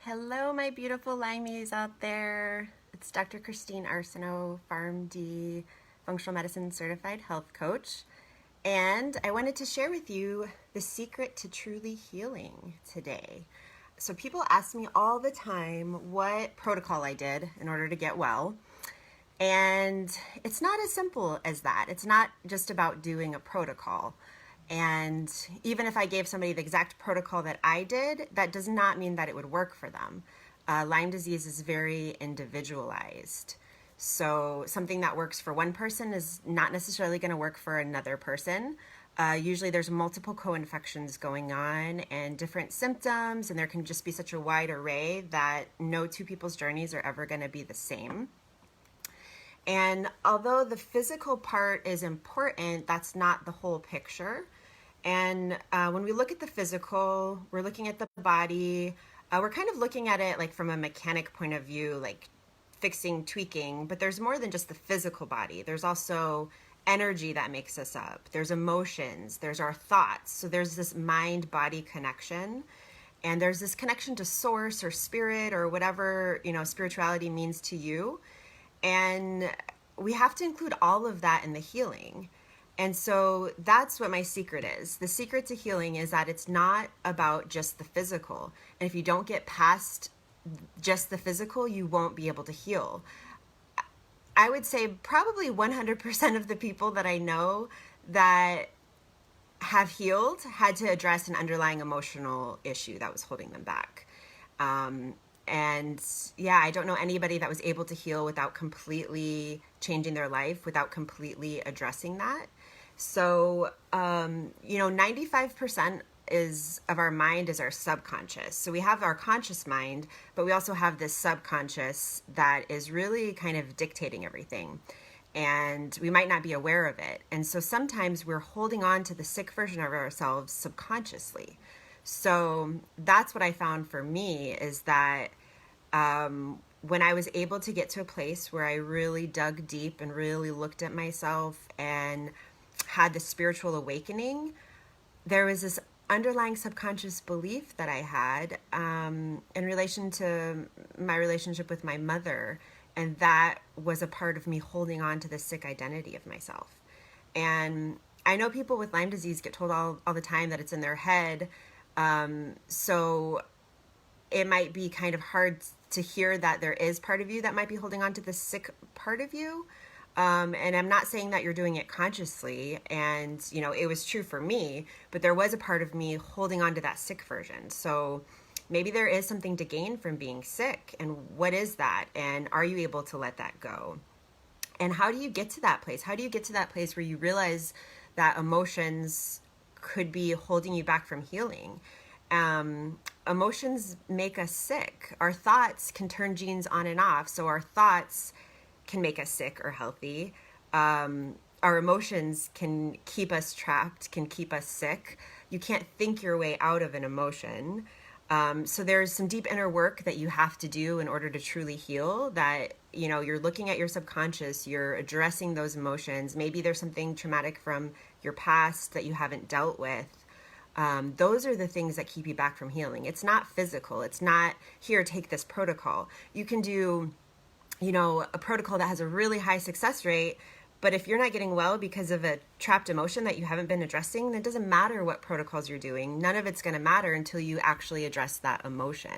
Hello, my beautiful Limeys out there. It's Dr. Christine Arsenault, PharmD, Functional Medicine Certified Health Coach. And I wanted to share with you the secret to truly healing today. So, people ask me all the time what protocol I did in order to get well. And it's not as simple as that. It's not just about doing a protocol. And even if I gave somebody the exact protocol that I did, that does not mean that it would work for them. Lyme disease is very individualized. So something that works for one person is not necessarily going to work for another person. Usually there's multiple co-infections going on and different symptoms, and there can just be such a wide array that no two people's journeys are ever going to be the same. And although the physical part is important, that's not the whole picture. And when we look at the physical, we're looking at the body. We're kind of looking at it like from a mechanic point of view, like fixing, tweaking. But there's more than just the physical body. There's also energy that makes us up. There's emotions. There's our thoughts. So there's this mind-body connection. And there's this connection to source or spirit or whatever, spirituality means to you. And we have to include all of that in the healing. And so that's what my secret is. The secret to healing is that it's not about just the physical. And if you don't get past just the physical, you won't be able to heal. I would say probably 100% of the people that I know that have healed had to address an underlying emotional issue that was holding them back. And yeah, I don't know anybody that was able to heal without completely changing their life, without completely addressing that. So, 95% of our mind is our subconscious. So we have our conscious mind, but we also have this subconscious that is really kind of dictating everything. And we might not be aware of it. And so sometimes we're holding on to the sick version of ourselves subconsciously. So that's what I found for me is that when I was able to get to a place where I really dug deep and really looked at myself and had the spiritual awakening, there was this underlying subconscious belief that I had in relation to my relationship with my mother. And that was a part of me holding on to the sick identity of myself. And I know people with Lyme disease get told all the time that it's in their head. So it might be kind of hard to hear that there is part of you that might be holding on to the sick part of you. And I'm not saying that you're doing it consciously. And, it was true for me, but there was a part of me holding on to that sick version. So maybe there is something to gain from being sick. And what is that? And are you able to let that go? And how do you get to that place? How do you get to that place where you realize that emotions could be holding you back from healing? Emotions make us sick. Our thoughts can turn genes on and off. So our thoughts can make us sick or healthy. Our emotions can keep us trapped, can keep us sick. You can't think your way out of an emotion. So there's some deep inner work that you have to do in order to truly heal, that, you're looking at your subconscious, you're addressing those emotions. Maybe there's something traumatic from your past that you haven't dealt with. Those are the things that keep you back from healing. It's not physical. It's not, here, take this protocol. You can do, a protocol that has a really high success rate, but if you're not getting well because of a trapped emotion that you haven't been addressing, then it doesn't matter what protocols you're doing. None of it's going to matter until you actually address that emotion.